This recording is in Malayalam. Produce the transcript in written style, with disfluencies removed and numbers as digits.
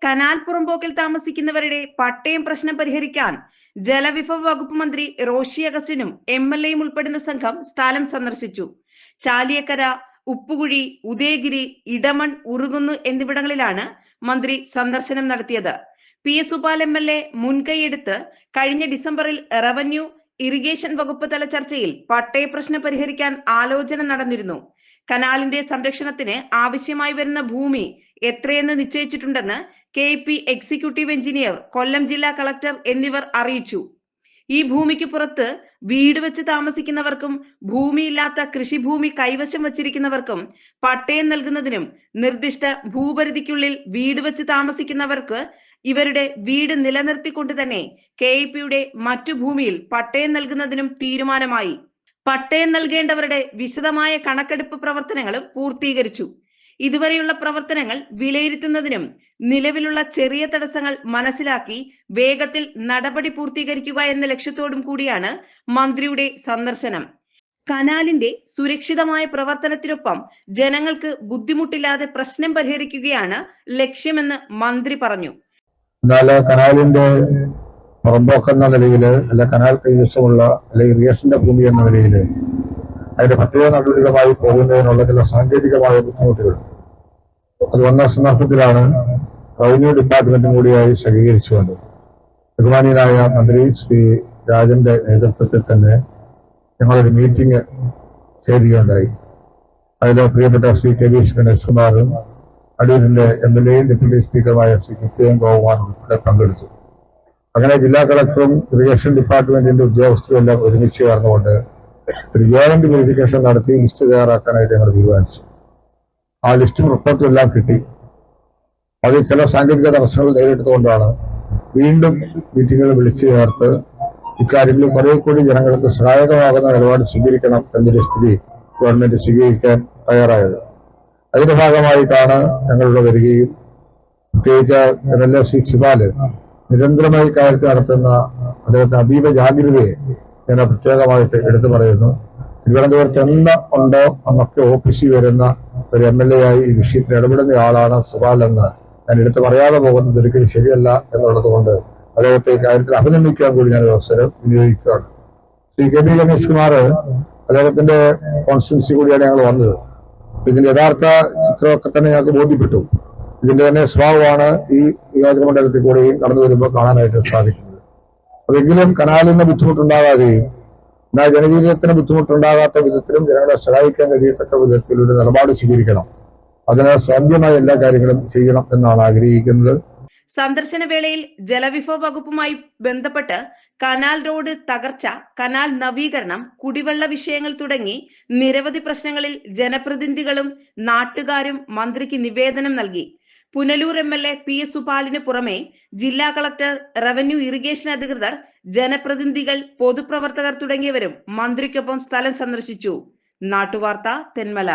കനാൽ പുറമ്പോക്കിൽ താമസിക്കുന്നവരുടെ പട്ടയം പ്രശ്നം പരിഹരിക്കാൻ ജലവിഭവ വകുപ്പ് മന്ത്രി റോഷി അഗസ്റ്റിനും MLAയും ഉൾപ്പെടുന്ന സംഘം സ്ഥലം സന്ദർശിച്ചു. ചാലിയക്കര, ഉപ്പുകുഴി, ഉദയഗിരി, ഇടമൺ, ഉറുകുന്നു എന്നിവിടങ്ങളിലാണ് മന്ത്രി സന്ദർശനം നടത്തിയത്. PS സുപാൽ MLA മുൻകൈയെടുത്ത് കഴിഞ്ഞ ഡിസംബറിൽ റവന്യൂ ഇറിഗേഷൻ വകുപ്പ് തല ചർച്ചയിൽ പട്ടയ പ്രശ്നം പരിഹരിക്കാൻ ആലോചന നടന്നിരുന്നു. കനാലിന്റെ സംരക്ഷണത്തിന് ആവശ്യമായി വരുന്ന ഭൂമി എത്രയെന്ന് നിശ്ചയിച്ചിട്ടുണ്ടെന്ന് KP എക്സിക്യൂട്ടീവ് എഞ്ചിനീയർ, കൊല്ലം ജില്ലാ കളക്ടർ എന്നിവർ അറിയിച്ചു. ഈ ഭൂമിക്ക് പുറത്ത് വീട് വെച്ച് താമസിക്കുന്നവർക്കും ഭൂമിയില്ലാത്ത കൃഷിഭൂമി കൈവശം വച്ചിരിക്കുന്നവർക്കും പട്ടയം നൽകുന്നതിനും നിർദ്ദിഷ്ട ഭൂപരിധിക്കുള്ളിൽ വീട് വെച്ച് താമസിക്കുന്നവർക്ക് ഇവരുടെ വീട് നിലനിർത്തിക്കൊണ്ട് തന്നെ KEPയുടെ മറ്റു ഭൂമിയിൽ പട്ടയം നൽകുന്നതിനും തീരുമാനമായി. പട്ടയം നൽകേണ്ടവരുടെ വിശദമായ കണക്കെടുപ്പ് പ്രവർത്തനങ്ങളും പൂർത്തീകരിച്ചു. ഇതുവരെയുള്ള പ്രവർത്തനങ്ങൾ വിലയിരുത്തുന്നതിനും നിലവിലുള്ള ചെറിയ തടസ്സങ്ങൾ മനസ്സിലാക്കി വേഗത്തിൽ നടപടി പൂർത്തീകരിക്കുക എന്ന ലക്ഷ്യത്തോടും കൂടിയാണ് മന്ത്രിയുടെ സന്ദർശനം. കനാലിന്റെ സുരക്ഷിതമായ പ്രവർത്തനത്തിനൊപ്പം ജനങ്ങൾക്ക് ബുദ്ധിമുട്ടില്ലാതെ പ്രശ്നം പരിഹരിക്കുകയാണ് ലക്ഷ്യമെന്ന് മന്ത്രി പറഞ്ഞു. കനാലിന്റെ പുറമ്പോക്ക് എന്ന നിലയില്, അല്ല കനാൽ കൈവശമുള്ള അല്ലെ ഇറിഗേഷന്റെ ഭൂമി എന്ന നിലയില് അതിന്റെ പട്ടയ നടപടികളുമായി പോകുന്നതിനുള്ള ചില സാങ്കേതികമായ ബുദ്ധിമുട്ടുകൾ അത് വന്ന സന്ദർഭത്തിലാണ് റവന്യൂ ഡിപ്പാർട്ട്മെന്റും കൂടിയായി സഹകരിച്ചുകൊണ്ട് ബഹുമാനീയനായ മന്ത്രി ശ്രീ രാജന്റെ നേതൃത്വത്തിൽ തന്നെ ഞങ്ങളൊരു മീറ്റിംഗ് ചേരുകയുണ്ടായി. അതിൽ പ്രിയപ്പെട്ട ശ്രീ KV ഗണേഷ് കുമാറും അടൂരിന്റെ MLAയും ഡെപ്യൂട്ടി സ്പീക്കറുമായ ശ്രീ ചിറ്റയം ഗോകുമാർ ഉൾപ്പെടെ പങ്കെടുത്തു. അങ്ങനെ ജില്ലാ കളക്ടറും ഇറിഗേഷൻ ഡിപ്പാർട്ട്മെന്റിന്റെ ഉദ്യോഗസ്ഥരും എല്ലാം ഒരുമിച്ച് ചേർന്നുകൊണ്ട് ഒരു ജോയിന്റ് വെരിഫിക്കേഷൻ നടത്തി ലിസ്റ്റ് തയ്യാറാക്കാനായിട്ട് ഞങ്ങൾ തീരുമാനിച്ചു. ആ ലിസ്റ്റും റിപ്പോർട്ടും എല്ലാം കിട്ടി. അതിൽ ചില സാങ്കേതിക തടസ്സങ്ങൾ നേരിട്ടുകൊണ്ടാണ് വീണ്ടും മീറ്റിങ്ങുകൾ വിളിച്ചു ചേർത്ത് ഇക്കാര്യങ്ങളിൽ കുറെ കൂടി ജനങ്ങൾക്ക് സഹായകമാകുന്ന നിലപാട് സ്വീകരിക്കണം എന്നൊരു സ്ഥിതി ഗവൺമെന്റ് സ്വീകരിക്കാൻ തയ്യാറായത്. അതിന്റെ ഭാഗമായിട്ടാണ് ഞങ്ങളിവിടെ വരികയും പ്രത്യേകിച്ച് MLA ശ്രീ സുപാല് നിരന്തരമായി കാര്യത്തിൽ നടത്തുന്ന അദ്ദേഹത്തെ അതീവ ജാഗ്രതയെ ഞാൻ പ്രത്യേകമായിട്ട് എടുത്തു പറയുന്നു. തിരുവനന്തപുരത്ത് എന്ന് ഉണ്ടോ അന്നൊക്കെ ഓഫീസിൽ വരുന്ന ഒരു MLA ആയി ഈ വിഷയത്തിൽ ഇടപെടുന്ന ആളാണ് സുപാൽ എന്ന് ഞാൻ എടുത്തു പറയാതെ പോകുന്നത് ഒരിക്കലും ശരിയല്ല എന്നുള്ളത് കൊണ്ട് അദ്ദേഹത്തെ ഈ കാര്യത്തിൽ അഭിനന്ദിക്കാൻ കൂടി ഞാൻ അവസരം വിനിയോഗിക്കുകയാണ്. ശ്രീ KV ഗണേഷ് കുമാർ അദ്ദേഹത്തിന്റെ കോൺസ്റ്റിറ്റ്യുൻസി കൂടിയാണ് ഞങ്ങൾ വന്നത്. ഇതിന്റെ യഥാർത്ഥ ചിത്രമൊക്കെ തന്നെ ഞങ്ങൾക്ക് ബോധ്യപ്പെട്ടു. ഇതിന്റെ തന്നെ സ്വഭാവമാണ് ഈ നിയോജക മണ്ഡലത്തിൽ കൂടെയും കടന്നു വരുമ്പോൾ കാണാനായിട്ട് സാധിക്കുന്നത്. അതെങ്കിലും കനാലിന് ബുദ്ധിമുട്ടുണ്ടാകാതെയും എന്നാൽ ജനജീവിതത്തിന് ബുദ്ധിമുട്ടുണ്ടാകാത്ത വിധത്തിലും ജനങ്ങളെ സഹായിക്കാൻ കഴിയത്തക്ക വിധത്തിൽ ഒരു നിലപാട് സ്വീകരിക്കണം. അതിന് സാധ്യമായ എല്ലാ കാര്യങ്ങളും ചെയ്യണം എന്നാണ് ആഗ്രഹിക്കുന്നത്. സന്ദർശന വേളയിൽ ജലവിഭവ വകുപ്പുമായി ബന്ധപ്പെട്ട് കനാൽ റോഡ് തകർച്ച, കനാൽ നവീകരണം, കുടിവെള്ള വിഷയങ്ങൾ തുടങ്ങി നിരവധി പ്രശ്നങ്ങളിൽ ജനപ്രതിനിധികളും നാട്ടുകാരും മന്ത്രിക്ക് നിവേദനം നൽകി. പുനലൂർ MLA PS സുപാലിന് പുറമെ ജില്ലാ കളക്ടർ, റവന്യൂ ഇറിഗേഷൻ അധികൃതർ, ജനപ്രതിനിധികൾ, പൊതുപ്രവർത്തകർ തുടങ്ങിയവരും മന്ത്രിക്കൊപ്പം സ്ഥലം സന്ദർശിച്ചു. നാട്ടുവാർത്ത, തെന്മല.